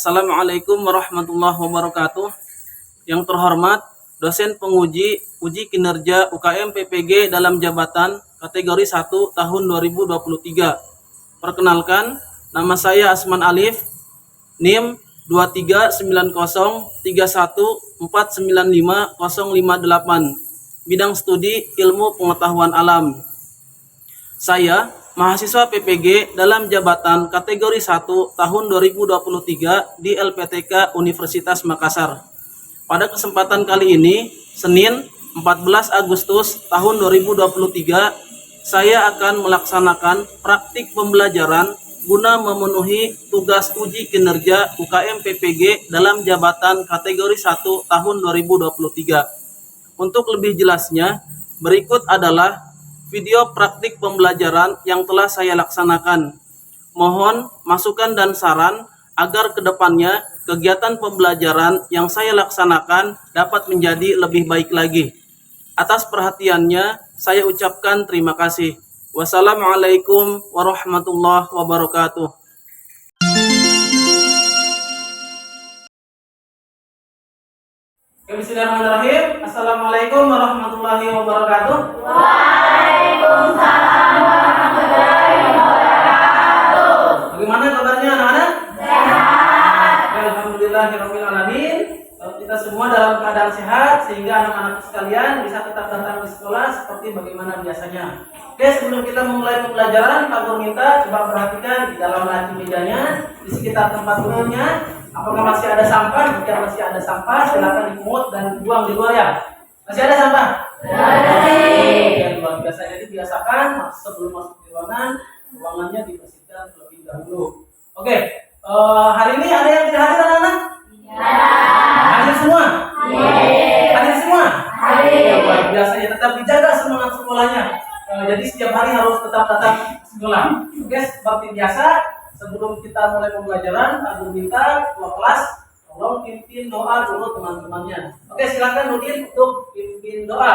Assalamualaikum warahmatullahi wabarakatuh. Yang terhormat, dosen penguji uji kinerja UKM PPG dalam jabatan kategori 1 tahun 2023. Perkenalkan, nama saya Asman Alif, NIM 2390314950558, bidang studi ilmu pengetahuan alam. Saya mahasiswa PPG dalam jabatan kategori 1 tahun 2023 di LPTK Universitas Makassar. Pada kesempatan kali ini, Senin 14 Agustus tahun 2023, saya akan melaksanakan praktik pembelajaran guna memenuhi tugas uji kinerja UKM PPG dalam jabatan kategori 1 tahun 2023. Untuk lebih jelasnya, berikut adalah video praktik pembelajaran yang telah saya laksanakan. Mohon masukan dan saran agar kedepannya kegiatan pembelajaran yang saya laksanakan dapat menjadi lebih baik lagi. Atas perhatiannya, saya ucapkan terima kasih. Wassalamualaikum warahmatullahi wabarakatuh. Bismillahirrahmanirrahim. Assalamualaikum warahmatullahi wabarakatuh. Waalaikumsalam warahmatullahi wabarakatuh. Bagaimana kabarnya anak-anak? Sehat. Alhamdulillahirabbil alamin. Kita semua dalam keadaan sehat sehingga anak-anak sekalian bisa tetap datang di sekolah seperti bagaimana biasanya. Oke, sebelum kita memulai pembelajaran, Pak Guru minta coba perhatikan di dalam laci mejanya, di sekitar tempat duduknya, apakah masih ada sampah? Jika masih ada sampah, silakan dipungut dan dibuang di luar ya. Masih ada sampah? Yang luar biasa, jadi biasakan sebelum masuk di ruangannya dibersihkan terlebih dahulu. Oke, hari ini ada yang tidak hadir anak-anak? Hadir semua? Hadir semua? Hadir. Luar biasa ya, tetap dijaga semangat sekolahnya. Jadi setiap hari harus tetap datang sekolah. Oke, seperti biasa, sebelum kita mulai pembelajaran, Aku minta ketua kelas tolong pimpin doa dulu teman-temannya. Oke, silakan Nudin untuk pimpin doa.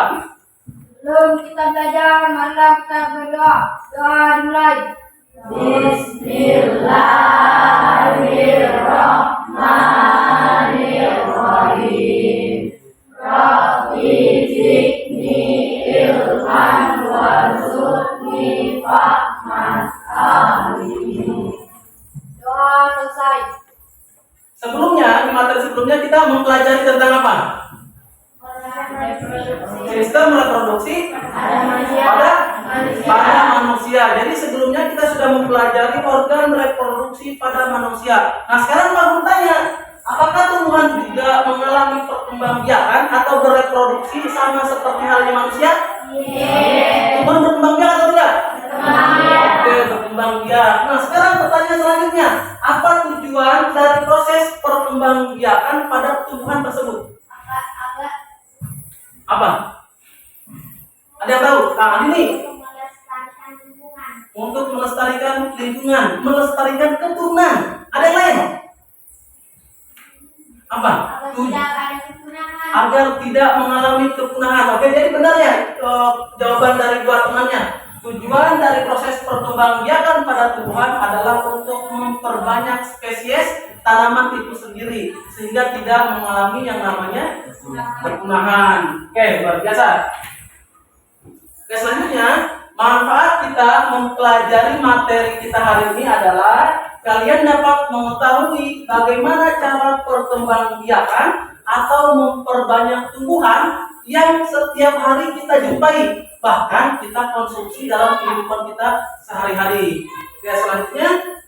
Sebelum kita belajar, marilah kita berdoa. Doa dimulai. Bismillahirrahmanirrahim. Rabbi zidni ilman warzuqni fahman. Amin. Doa selesai. Sebelumnya, di materi sebelumnya kita mempelajari tentang apa? Sistem reproduksi pada manusia. Jadi sebelumnya kita sudah mempelajari organ reproduksi pada manusia. Nah sekarang Pak Guru tanya, apakah tumbuhan juga mengalami perkembangbiakan atau bereproduksi sama seperti halnya manusia? Tumbuhan berkembang biak atau tidak? Oke, berkembang biak. Nah sekarang pertanyaan selanjutnya, apa tujuan dari proses perkembangbiakan pada tumbuhan tersebut? Apa? Ada yang tahu? Nah ini untuk melestarikan lingkungan, melestarikan keturunan. Ada yang lain? Apa? Agar tidak mengalami kepunahan. Oke, jadi benar ya jawaban dari dua temannya. Tujuan dari proses perkembangbiakan pada tumbuhan adalah untuk memperbanyak spesies tanaman itu sendiri sehingga tidak mengalami yang namanya kepunahan. Oke, luar biasa. Oke, selanjutnya manfaat kita mempelajari materi kita hari ini adalah kalian dapat mengetahui bagaimana cara perkembangbiakan atau memperbanyak tumbuhan yang setiap hari kita jumpai, bahkan kita konsumsi dalam kehidupan kita sehari-hari. Oke, selanjutnya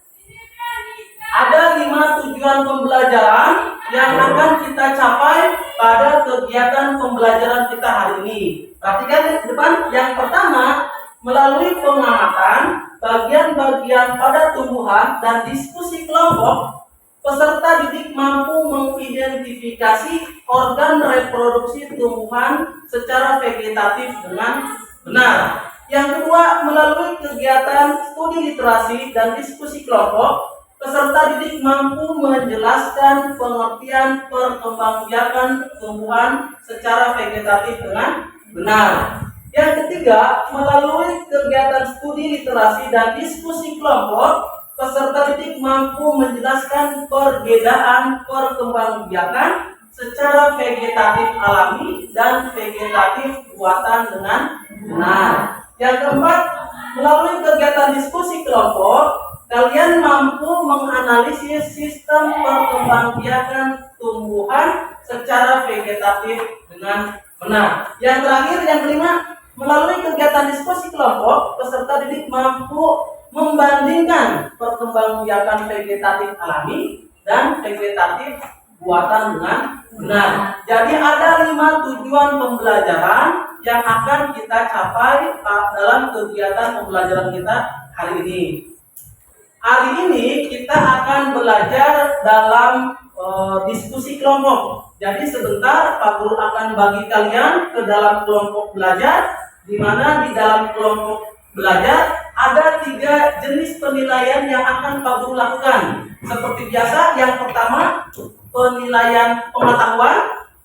ada 5 tujuan pembelajaran yang akan kita capai pada kegiatan pembelajaran kita hari ini. Perhatikan di depan. Yang pertama, melalui pengamatan bagian-bagian pada tumbuhan dan diskusi kelompok, peserta didik mampu mengidentifikasi organ reproduksi tumbuhan secara vegetatif dengan benar. Yang kedua, melalui kegiatan studi literasi dan diskusi kelompok, peserta didik mampu menjelaskan pengertian perkembangbiakan tumbuhan secara vegetatif dengan benar. Yang ketiga, melalui kegiatan studi literasi dan diskusi kelompok, peserta didik mampu menjelaskan perbedaan perkembangbiakan secara vegetatif alami dan vegetatif buatan dengan benar. Yang keempat, melalui kegiatan diskusi kelompok, kalian mampu menganalisis sistem perkembangbiakan tumbuhan secara vegetatif dengan benar. Yang terakhir, yang kelima, melalui kegiatan diskusi kelompok, peserta didik mampu membandingkan perkembangbiakan vegetatif alami dan vegetatif buatan dengan benar. Jadi ada 5 tujuan pembelajaran yang akan kita capai dalam kegiatan pembelajaran kita hari ini. Hari ini kita akan belajar dalam diskusi kelompok. Jadi sebentar Pak Guru akan bagi kalian ke dalam kelompok belajar, di mana di dalam kelompok belajar ada 3 jenis penilaian yang akan Pak Guru lakukan. Seperti biasa, yang pertama penilaian pengetahuan,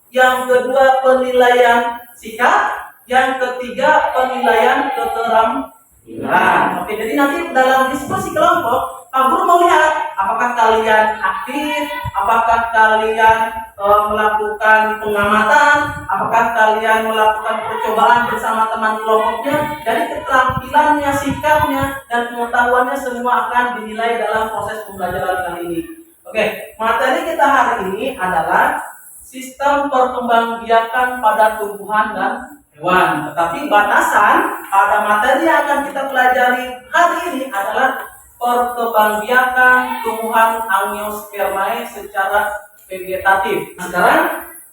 yang kedua penilaian sikap, yang ketiga penilaian keterampilan. Oke, jadi nanti dalam diskusi kelompok Pak Guru mau lihat apakah kalian aktif, apakah kalian melakukan pengamatan, apakah kalian melakukan percobaan bersama teman kelompoknya. Jadi keterampilannya, sikapnya, dan pengetahuannya semua akan dinilai dalam proses pembelajaran kali ini. Oke, materi kita hari ini adalah sistem perkembangbiakan pada tumbuhan dan hewan. Tetapi batasan pada materi yang akan kita pelajari hari ini adalah perkembangbiakan tumbuhan Angiospermae secara vegetatif. Nah, sekarang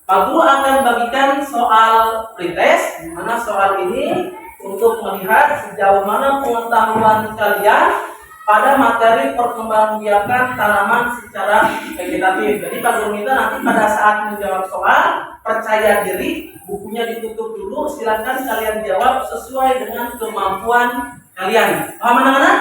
Pak Guru akan bagikan soal pretest, di mana soal ini untuk melihat sejauh mana pengetahuan kalian pada materi perkembangbiakan tanaman secara vegetatif. Jadi Pak Guru minta nanti pada saat menjawab soal, percaya diri, bukunya ditutup dulu, silakan kalian jawab sesuai dengan kemampuan kalian. Paham anak-anak?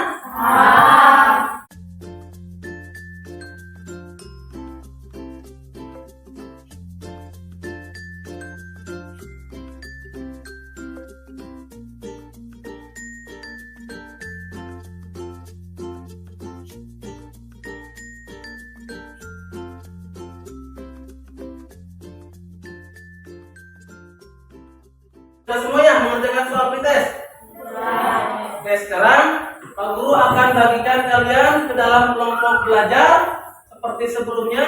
Sudah semua yang mengerjakan soal pretest? Oke, sekarang Pak Guru akan bagikan kalian ke dalam kelompok belajar seperti sebelumnya.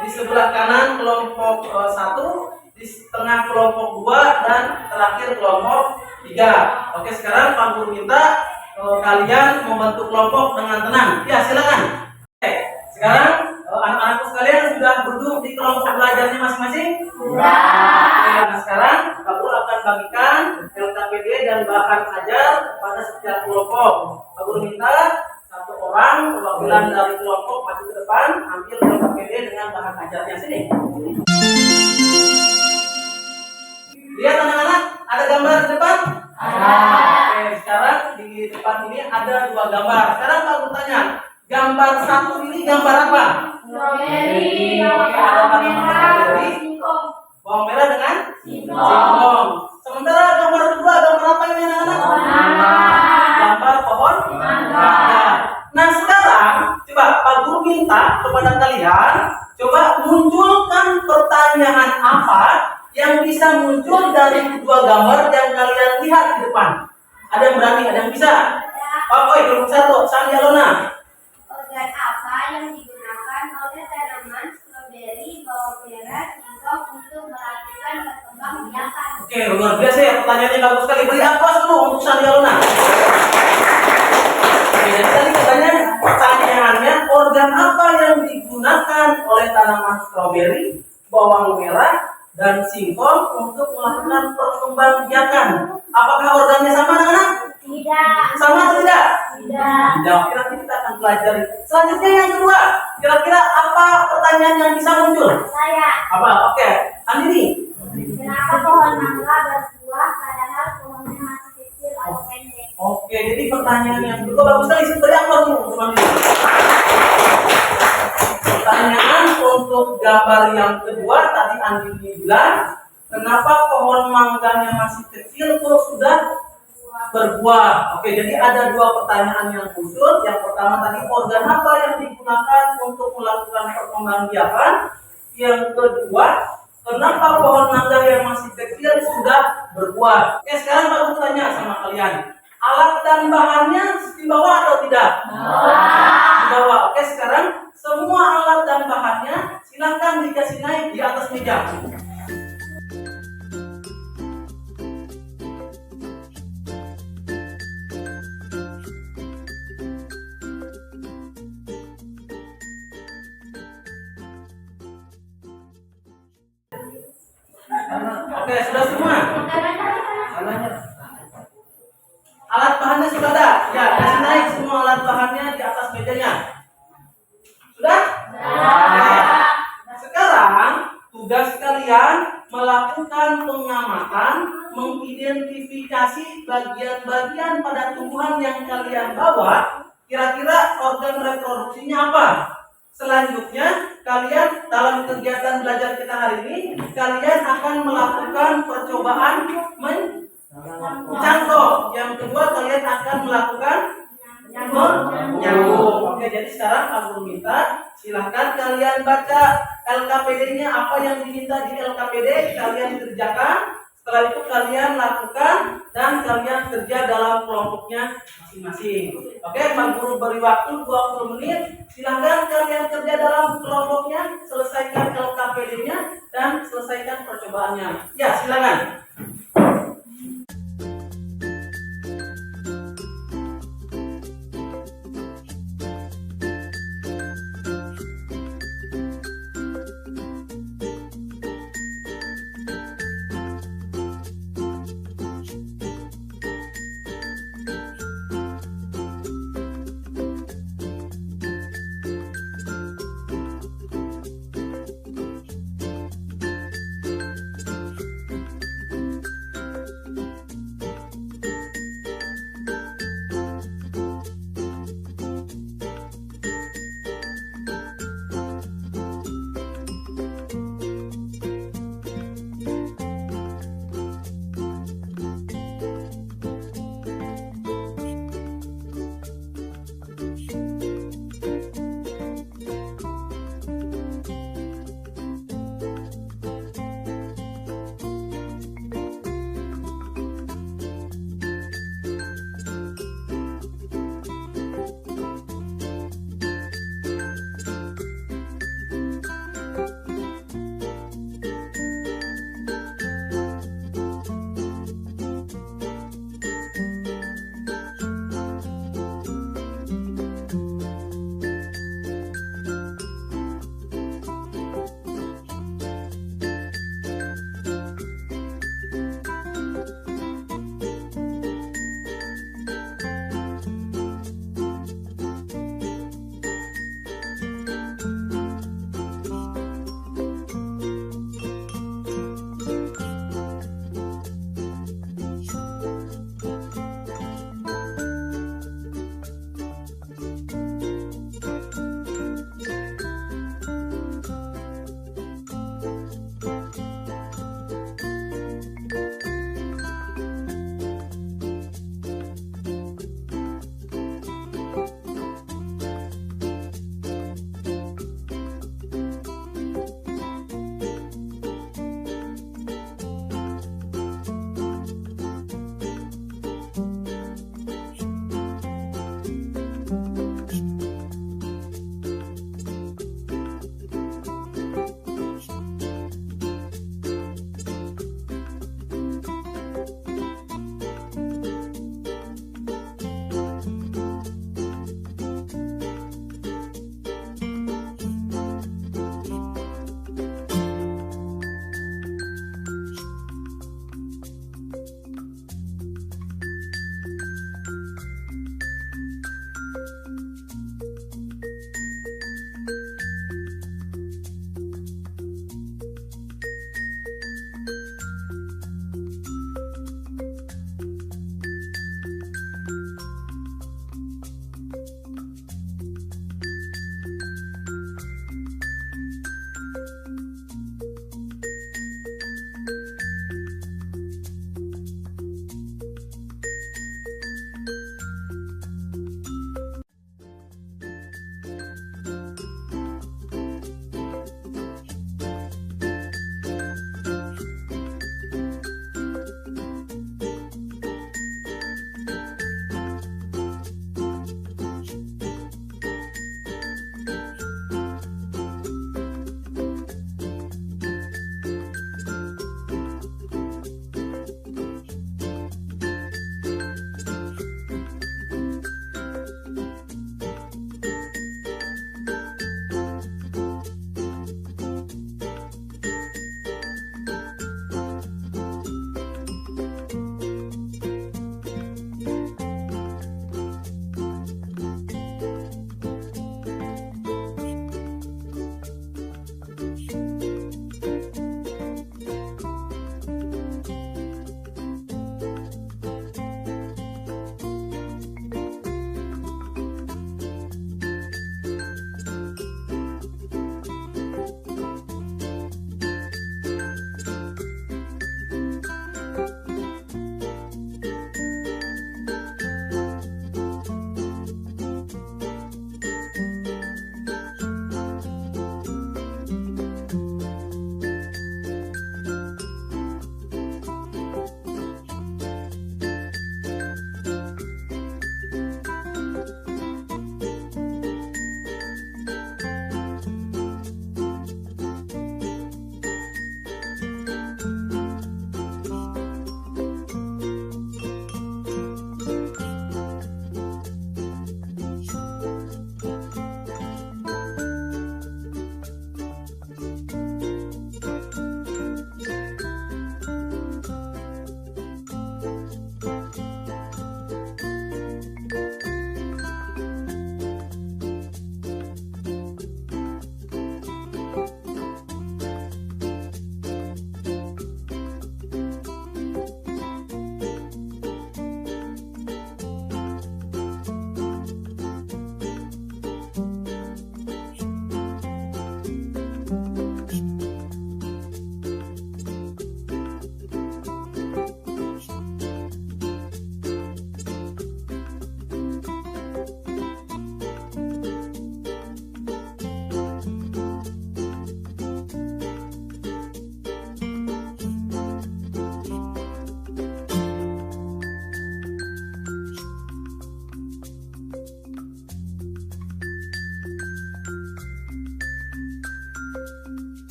Di sebelah kanan kelompok 1, di tengah kelompok 2, dan terakhir kelompok 3. Oke, sekarang Pak Guru minta kalian membentuk kelompok dengan tenang. Ya, silakan. Oke, sekarang anak-anakku sekalian sudah duduk di kelompok belajarnya masing-masing? Sudah. Oke, nah sekarang Pak Guru akan bagikan LKPD dan bahan ajar kepada setiap kelompok. Pak Guru minta 1 orang perwakilan dari kelompok maju ke depan, ambil LKPD dengan bahan ajarnya. Sini. Lihat anak-anak, ada gambar di depan? Ada. Oke, sekarang di depan ini ada 2 gambar. Sekarang Pak Guru tanya, gambar 1 ini gambar apa? Strawberry, ada tanaman strawberry, singkong. bawang merah dengan Singkong. singkong. Sementara gambar kedua, gambar apa ini anak-anak? Gambar pohon mangga. Nah sekarang coba Pak Guru minta kepada kalian, coba munculkan pertanyaan apa yang bisa muncul dari kedua gambar yang kalian lihat di depan. Ada yang berani, ada yang bisa? Oke, kelompok 1, Sandi Alona. Organ apa yang digunakan oleh tanaman stroberi, bawang merah, singkong untuk melakukan perkembangbiakan? Oke, luar biasa ya, pertanyaannya bagus sekali. Beri aplaus dulu untuk Sandi Alona. Oke, jadi tadi katanya pertanyaannya, organ apa yang digunakan oleh tanaman stroberi, bawang merah, dan singkong untuk melakukan perkembangbiakan? Apakah organnya sama anak-anak? Tidak. Sama atau tidak? Tidak. Jawab, nanti kita akan pelajari. Selanjutnya yang kedua, kira-kira apa pertanyaan yang bisa muncul? Saya. Apa? Oke, Andini. Kenapa pohon mangga berbuah padahal pohonnya masih kecil atau pendek? Oke, jadi pertanyaan yang kedua bagus sekali. Beri aplaus dulu untuk Andini. Pertanyaan untuk gambar yang kedua tadi Andini bilang, kenapa pohon mangganya masih kecil kok sudah berbuah. Oke, jadi ada dua pertanyaan yang muncul. Yang pertama tadi, organ apa yang digunakan untuk melakukan perkembangbiakan? Yang kedua, kenapa pohon mangga yang masih kecil sudah berbuah? Oke, sekarang aku tanya sama kalian, alat dan bahannya dibawa atau tidak? Dibawa. Oke, sekarang semua alat dan bahannya silakan dikasih naik di atas meja. Oke, sudah semua? Alat bahannya sudah ada? Ya, kasih naik semua alat bahannya di atas mejanya. Sudah? Oke. Sekarang tugas kalian melakukan pengamatan, mengidentifikasi bagian-bagian pada tumbuhan yang kalian bawa. Kira-kira organ reproduksinya apa? Selanjutnya, kalian dalam kegiatan belajar kita hari ini, kalian akan melakukan percobaan mencangkok. Yang kedua, kalian akan melakukan menyambung. Oke, jadi sekarang aku minta silahkan kalian baca LKPD-nya, apa yang diminta di LKPD kalian kerjakan. Setelah itu kalian lakukan dan kalian kerja dalam kelompoknya masing-masing. Oke, Pak Guru beri waktu 20 menit. Silahkan kalian kerja dalam kelompoknya, selesaikan LKPD-nya dan selesaikan percobaannya. Ya, silakan.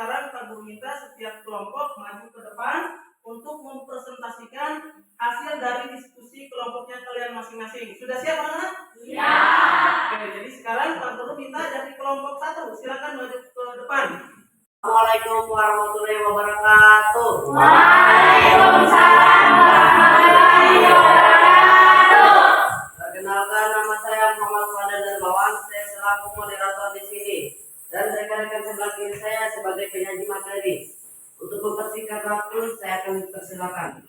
sekarang Pak Guru minta setiap kelompok maju ke depan untuk mempresentasikan hasil dari diskusi kelompoknya kalian masing-masing. Sudah siap anak-anak? Ya. Oke, jadi sekarang Pak Guru minta dari kelompok 1 silakan maju ke depan. Assalamualaikum warahmatullahi wabarakatuh. Waalaikumsalam warahmatullahi wabarakatuh. Perkenalkan, nama saya Muhammad Fadel Darmawan. Saya selaku moderator di sini dan rekan-rekan sebelah kiri saya sebagai penyaji materi. Untuk mempersingkat waktu, saya akan persilakan.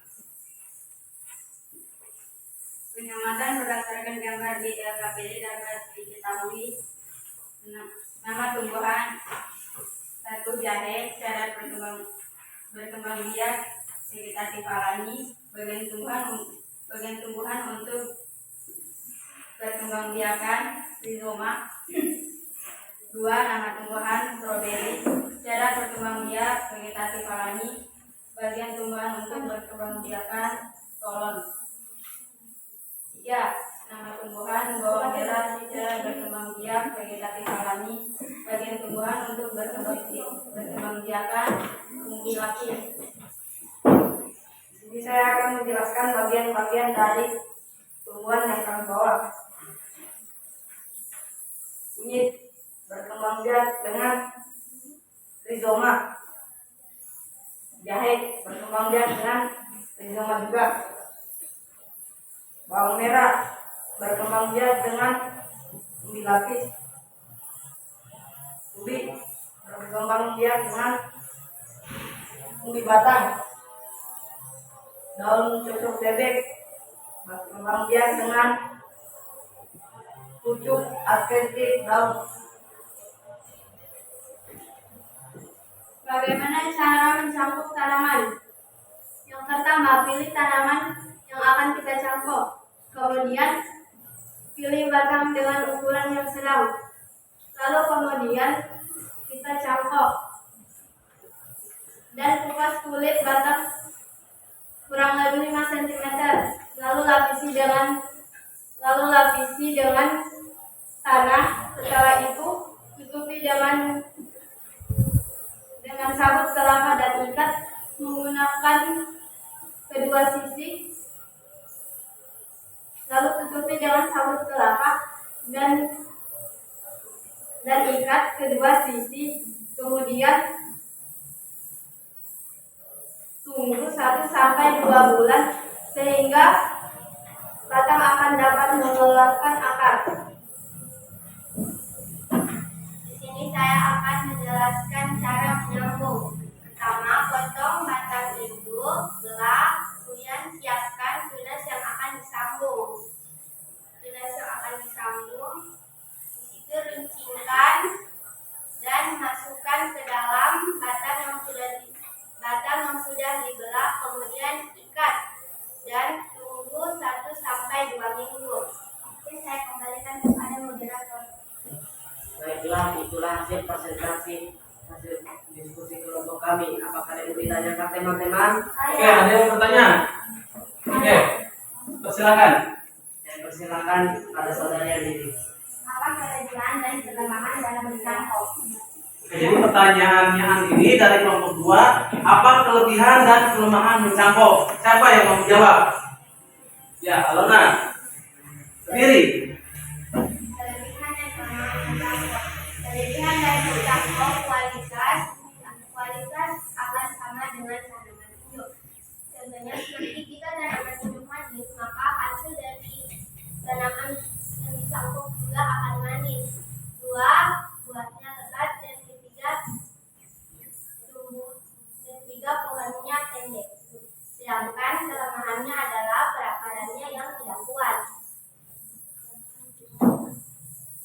Pengamatan berdasarkan gambar di LKPD dapat diketahui nama tumbuhan 1 jahe, cara berkembang biak, vegetasi alami, bagian tumbuhan untuk berkembang biakan, rizoma. 2. Nama tumbuhan stroberi, cara berkembang biak, vegetasi alami, bagian tumbuhan untuk berkembang biakan, kolon. 3. Nama tumbuhan bawang merah, cara berkembang biak, vegetasi alami, bagian tumbuhan untuk berkembang biakan, umbi lapis. Jadi saya akan menjelaskan bagian-bagian dari tumbuhan yang kami bawa. Kunyit berkembang biak dengan rizoma. Jahe berkembang biak dengan rizoma juga. Bawang merah berkembang biak dengan umbi lapis. Ubi berkembang biak dengan umbi batang. Daun cucuk bebek berkembang biak dengan pucuk atletik daun. Bagaimana cara mencampur tanaman? Yang pertama, pilih tanaman yang akan kita campur. Kemudian, pilih batang dengan ukuran yang sedang. Lalu kemudian kita campur. Dan kupas kulit batang kurang lebih 5 cm. Lalu lapisi dengan tanah. Setelah itu, tutupi dengan sabut kelapa dan ikat menggunakan kedua sisi. Lalu tutupi dengan sabut kelapa dan ikat kedua sisi. Kemudian tunggu 1-2 bulan sehingga batang akan dapat mengeluarkan akar. Di sini saya akan menjelaskan cara menyambung. Pertama, potong batang induk, belah, kemudian siapkan tunas yang akan disambung. Tunas yang akan disambung, di situ runcingkan dan masukkan ke dalam batang yang sudah dibelah, kemudian ikat dan tunggu 1-2 minggu. Oke, saya kembalikan kepada moderator. Baiklah, itulah hasil presentasi hasil diskusi kelompok kami. Apakah ada yang ditanyakan teman-teman? Oke, ada yang bertanya? Oke, persilakan. Saya persilakan pada saudara yang ini. Apa kelebihan dan kelemahan dalam mencampur? Oke, jadi pertanyaannya ini dari kelompok 2, apa kelebihan dan kelemahan mencangkok? Siapa yang mau menjawab? Ya, Alona. Sendiri. Kelebihan dan kelemahan mencampur. Kelebihan dari mencampur kualitas akan sama dengan tanaman hidup. Contohnya seperti jika tanaman hidup manis, maka hasil dari tanaman yang dicampur juga akan manis. 2. Buahnya lebat dan ketiga pohonnya pendek. Sedangkan kelemahannya adalah perakarannya yang tidak kuat.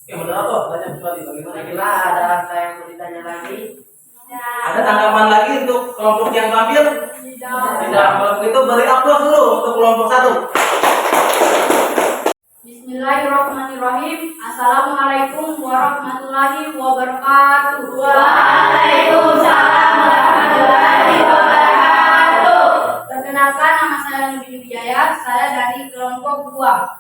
Oke, moderator, tanya kembali bagaimana? Baiklah, ada angka yang mau ditanya lagi? Ada tanggapan lagi untuk kelompok yang tampil? Tidak. Kalau begitu beri aplaus dulu untuk kelompok 1. Bismillahirrahmanirrahim. Assalamualaikum warahmatullahi wabarakatuh. Waalaikumsalam warahmatullahi wabarakatuh. Perkenalkan, nama saya Nurul Wijaya. Saya dari kelompok 2.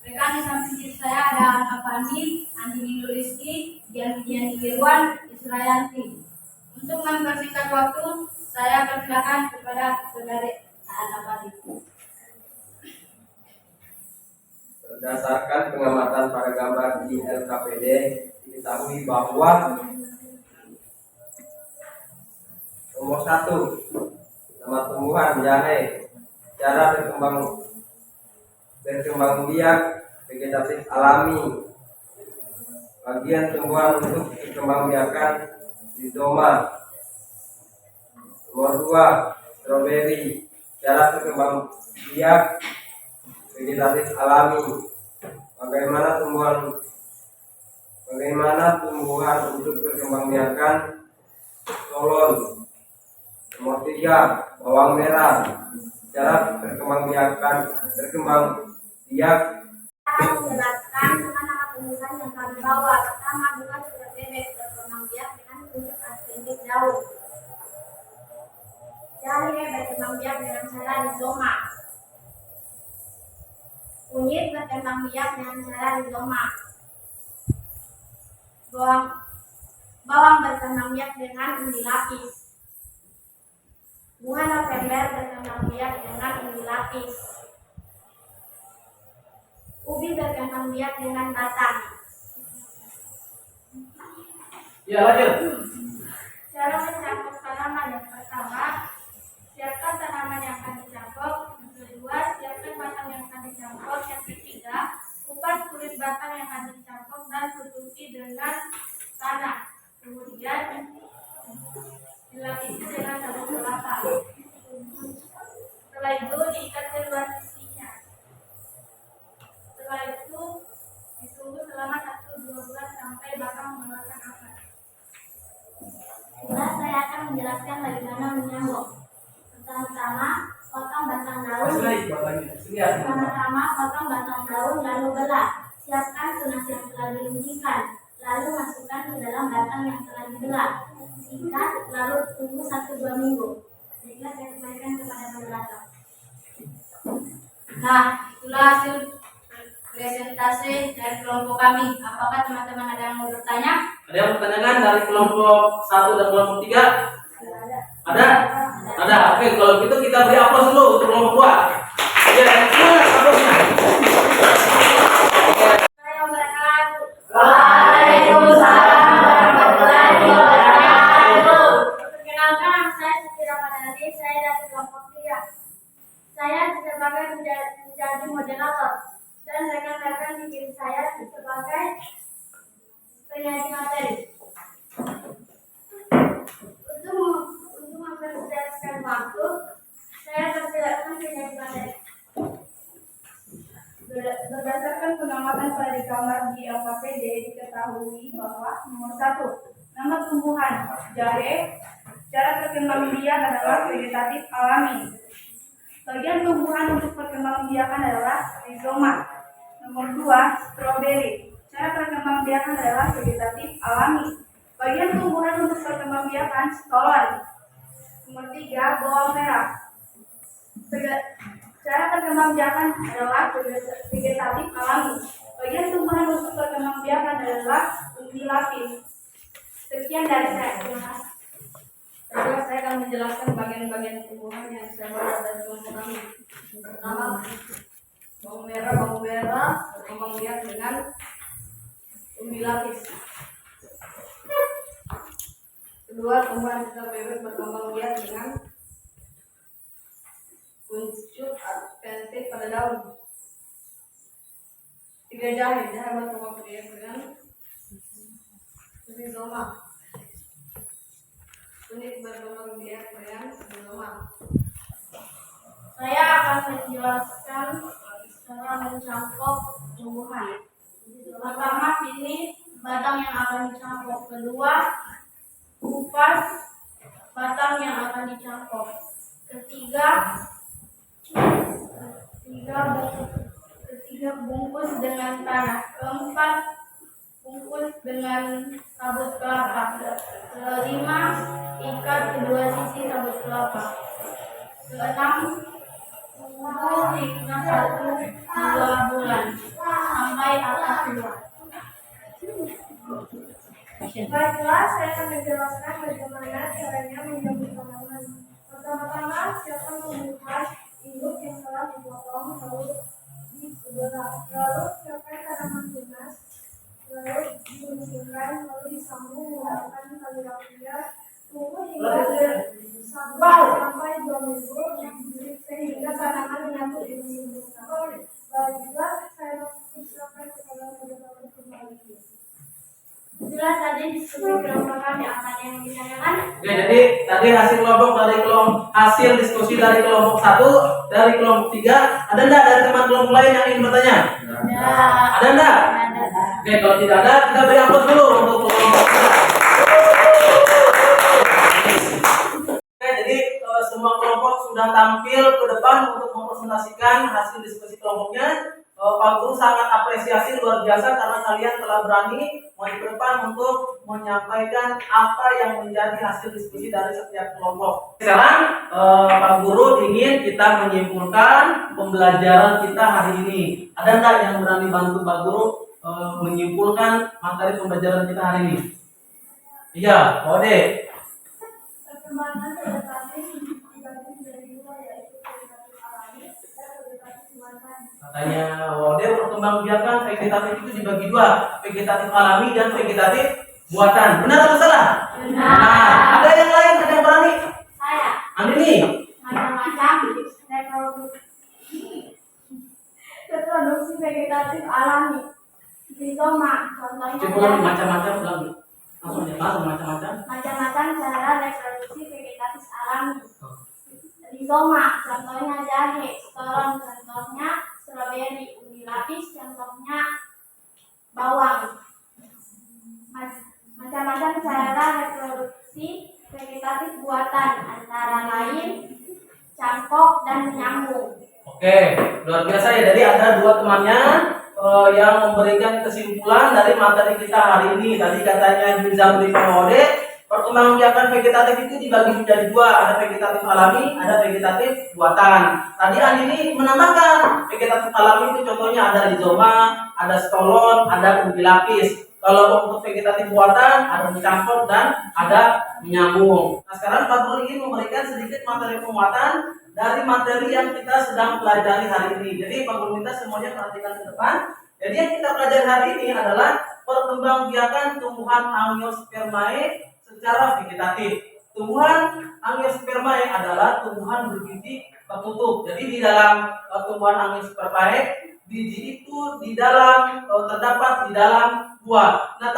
Rekan di samping kiri saya ada Afandi, Andi Rizky, Dian Irwan, Israyanti. Untuk mempersingkat waktu, saya persilakan kepada saudari Anapati. Berdasarkan pengamatan pada gambar di LKPD, diketahui bahwa nomor 1, nama tumbuhan jahe, cara berkembang biak vegetatif alami, bagian tumbuhan untuk dikembangbiakan rizoma. Nomor 2, stroberi, cara berkembang biak vegetatif alami, bagaimana tumbuhan untuk berkembangbiakan solon. Nomor 3, bawang merah, cara berkembang biak Akan menjelaskan nama tumbuhan yang kami bawa. Pertama, bunga sudah bebek berkembang biak dengan bentuk ascending daun. Jahe berkembang biak dengan cara rizoma. Kunyit berkembang biak dengan cara rizoma. Bawang berkembang biak dengan undi lapis. Bunga November berkembang biak dengan undi lapis. Ubi berkembang biak dengan batang. Ya, lanjut. Cara mencampur tanaman yang pertama, siapkan tanaman yang akan dicampur. Yang kedua, siapkan batang yang akan dicampur. Yang ketiga, kupas kulit batang yang akan dicampur dan tutupi dengan tanah. Kemudian dilapisi dengan sabun kelapa. Setelah itu diikat kedua sisinya. Setelah itu ditunggu selama 1-2 bulan sampai batang mengeluarkan akar. Sekarang saya akan menjelaskan bagaimana menyambung. Pertama-tama potong batang daun. Pertama-tama potong batang daun lalu belah. Siapkan tunas yang telah diujikan. Lalu masukkan ke dalam batang yang telah dibelah. Ikat lalu tunggu 1-2 minggu. Baiklah, saya kembalikan kepada moderator. Nah, itulah hasil presentasi dari kelompok kami. Apakah teman-teman ada yang mau bertanya? Ada yang bertanyakan dari kelompok 1 dan kelompok 3? Ada? Ada. Oke, kalau gitu kita beri aplaus dulu untuk kelompok 2. Ya, semangat aplausnya. Waalaikumsalam warahmatullahi wabarakatuh. Perkenalkan, saya Siti Ramadhani, saya dari kelompok 3. Saya sebagai menjadi moderator dan rekan-rekan di tim saya sebagai penyaji materi. Untuk mempersiapkan waktu, saya persilakan penyaji materi. Berdasarkan pengamatan pada gambar di LKPD, diketahui bahwa nomor 1, nama tumbuhan jahe, cara berkembang biak adalah vegetatif alami. Bagian tumbuhan untuk perkembangbiakan adalah rizoma. Nomor 2, stroberi, cara perkembangbiakan adalah vegetatif alami. Bagian tumbuhan untuk perkembangbiakan stolon. Nomor 3, bawang merah. Cara perkembangbiakan adalah vegetatif alami. Bagian tumbuhan untuk perkembangbiakan adalah undi lapis. Sekian dari saya. Terima kasih. Sekarang saya akan menjelaskan bagian-bagian tumbuhan yang saya bawa dari kelompok kami. Yang pertama, bawang merah berkembang biak dengan undi lapis. Kedua, tumbuhan segar bebek berkembang biak dengan kuncup adventif pada daun. 3, jahe berkembang biak dengan rizoma. Kunyit berkembang biak dengan rizoma. Saya akan menjelaskan cara mencampur tumbuhan. Pertama, pilih batang yang akan dicampur. Kedua, kupas batang yang akan dicampur. Ketiga, bungkus dengan tanah. Keempat, bungkus dengan sabut kelapa. Kelima, ikat kedua sisi sabut kelapa. Keenam, tunggu hingga 1-2 bulan sampai akar keluar. Baiklah, saya akan menjelaskan bagaimana caranya menyambut tanaman. Pertama-tama, siapkan tumbuhan induk yang telah dipotong lalu dibelah. Lalu siapkan tanaman tunas, lalu diguntingkan, lalu disambung menggunakan tali rapia. Tunggu hingga sampai 2 minggu sehingga tanaman menyatu di musim. Baiklah, saya persilakan kepada saudara kembali. Jelas tadi diskusi kelompok kami akan yang ditanyakan. Oke, jadi tadi hasil diskusi dari kelompok 1, dari kelompok 3. Ada enggak dari teman kelompok lain yang ingin bertanya? Ada enggak? Oke, kalau tidak ada, kita beri aplaus dulu untuk kelompok 3. Oke, jadi semua kelompok sudah tampil ke depan untuk mempresentasikan hasil diskusi kelompoknya. Pak Guru sangat apresiasi luar biasa karena kalian telah berani maju ke depan untuk menyampaikan apa yang menjadi hasil diskusi dari setiap kelompok. Sekarang Pak Guru ingin kita menyimpulkan pembelajaran kita hari ini. Ada enggak yang berani bantu Pak Guru menyimpulkan materi pembelajaran kita hari ini? Iya, Ode. Perkembangan vegetatif dibagi menjadi 2, yaitu vegetatif alami dan vegetatif buatan. Katanya Ode, perkembangbiakan vegetatif itu dibagi 2, vegetatif alami dan vegetatif buatan. Benar atau salah? Benar. Nah, ada yang lain, ada yang berani? Saya Andini. macam-macam Reproduksi vegetatif alami. Rizoma, contohnya Coba macam-macam ulang. Langsung macam-macam. macam-macam cara reproduksi vegetatif alami. Rizoma, contohnya jahe. Storon, contohnya stroberi. Ubi lapis, contohnya bawang. Macam-macam cara reproduksi vegetatif buatan, antara lain cangkok dan nyambung. Oke, luar biasa ya. Jadi ada 2 temannya yang memberikan kesimpulan dari materi kita hari ini. Tadi katanya Zabri Ode, perkembangbiakan vegetatif itu dibagi menjadi 2, ada vegetatif alami, ada vegetatif buatan. Tadi Andini menambahkan vegetatif alami itu contohnya ada rizoma, ada stolon, ada ubi lapis. Kalau untuk vegetatif buatan ada mencangkok dan ada menyambung. Nah, sekarang Pak Guru ingin memberikan sedikit materi penguatan dari materi yang kita sedang pelajari hari ini. Jadi Pak Guru minta semuanya perhatikan ke depan. Jadi yang kita pelajari hari ini adalah perkembangbiakan tumbuhan Angiospermae secara vegetatif. Tumbuhan Angiospermae adalah tumbuhan berbiji tertutup. Jadi di dalam tumbuhan Angiospermae, biji itu terdapat di dalam buah. Nah,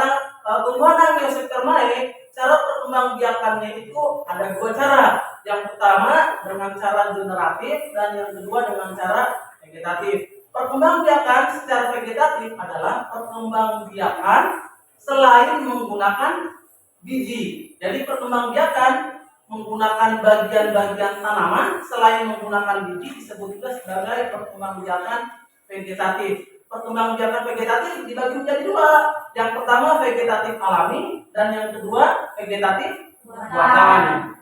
tumbuhan Angiospermae, cara perkembangbiakannya itu ada 2 cara. Yang pertama dengan cara generatif dan yang kedua dengan cara vegetatif. Perkembangbiakan secara vegetatif adalah perkembangbiakan selain menggunakan biji. Jadi perkembangbiakan menggunakan bagian-bagian tanaman selain menggunakan biji disebut juga sebagai perkembangbiakan vegetatif. Perkembangbiakan vegetatif dibagi menjadi 2. Yang pertama vegetatif alami dan yang kedua vegetatif buatan.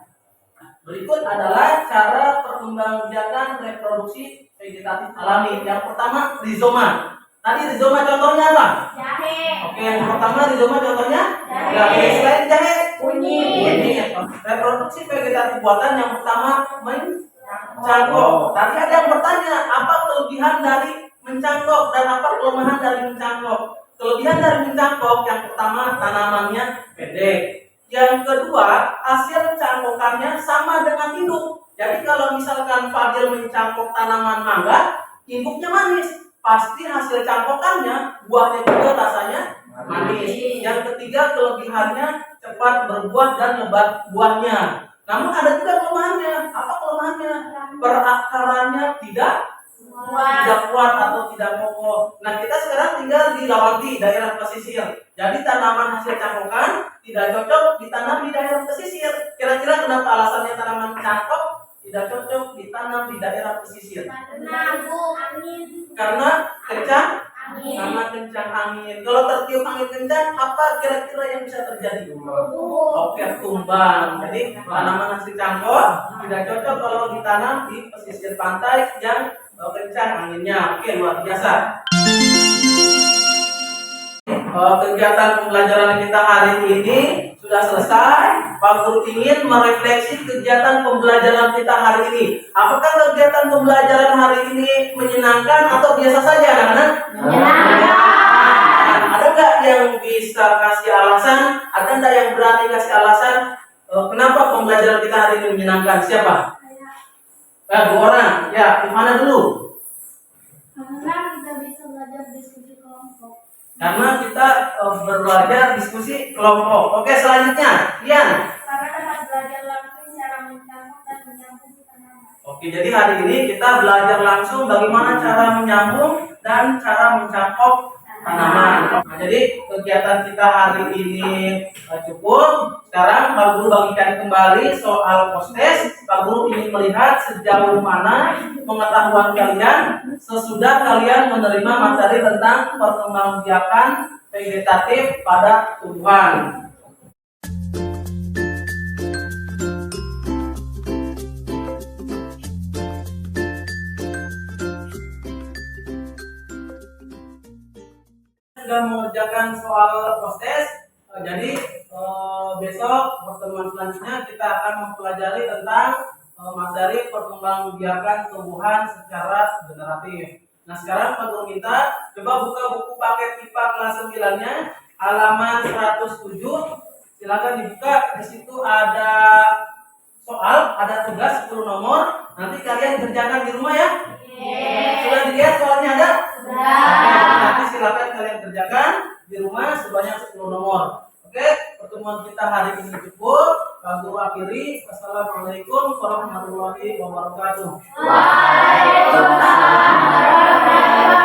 Berikut adalah cara perkembangbiakan reproduksi vegetatif alami. Yang pertama rizoma. Tadi rizoma contohnya apa? Jahe. Oke, yang pertama rizoma contohnya Jahe. Selain jahe, Kunyit. reproduksi vegetatif buatan yang pertama mencangkok. Tadi ada yang bertanya, apa kelebihan dari mencangkok dan apa kelemahan dari mencangkok? Kelebihan dari mencangkok yang pertama tanamannya pendek. Yang kedua, hasil cangkokannya sama dengan induk. Jadi kalau misalkan Fadil mencangkok tanaman mangga, induknya manis, pasti hasil cangkokannya buahnya juga rasanya manis. Yang ketiga, kelebihannya cepat berbuah dan lebat buahnya. Namun ada juga kelemahannya. Apa kelemahannya? Perakarannya tidak kuat atau tidak kokoh. Nah, kita sekarang tinggal di Lawanti, daerah pesisir. Jadi tanaman hasil cangkokan tidak cocok ditanam di daerah pesisir. Kira-kira kenapa alasannya tanaman cangkok tidak cocok ditanam di daerah pesisir? Karena kencang angin. Kalau tertiup angin kencang, apa kira-kira yang bisa terjadi? Oke, tumbang. Jadi tanaman hasil cangkok tidak cocok kalau ditanam di pesisir pantai yang kencang anginnya. Oke, luar biasa. kegiatan pembelajaran kita hari ini sudah selesai. Pak Guru ingin merefleksi kegiatan pembelajaran kita hari ini. Apakah kegiatan pembelajaran hari ini menyenangkan atau biasa saja, anak-anak? Menyenangkan. Ada nggak yang bisa kasih alasan? Ada nggak yang berani kasih alasan kenapa pembelajaran kita hari ini menyenangkan? Siapa? Dua orang. Ya, di mana dulu? Karena kita bisa belajar diskusi kelompok. Karena kita belajar diskusi kelompok. Oke, selanjutnya, Ian. Karena dapat belajar langsung cara mencampur dan menyambung tanaman. Oke, jadi hari ini kita belajar langsung bagaimana cara menyambung dan cara mencangkok tanaman. Nah, jadi kegiatan kita hari ini cukup. Sekarang Pak Guru bagikan kembali soal postes. Pak Guru ingin melihat sejauh mana pengetahuan kalian sesudah kalian menerima materi tentang perkembangbiakan vegetatif pada tumbuhan. Sudah mengerjakan soal postes, jadi besok pertemuan selanjutnya kita akan mempelajari tentang materi perkembangbiakan tumbuhan secara generatif. Nah, sekarang Pak Guru minta coba buka buku paket IPA kelas 9-nya halaman 107. Silakan dibuka. Di situ ada soal, ada tugas 10 nomor. Nanti kalian kerjakan di rumah ya. Sudah dilihat soalnya ada? Nanti silakan kalian kerjakan di rumah sebanyak 10 nomor. Oke, pertemuan kita hari ini cukup. Pak Guru akhiri. Wassalamualaikum warahmatullahi wabarakatuh. Waalaikumsalam warahmatullahi wabarakatuh.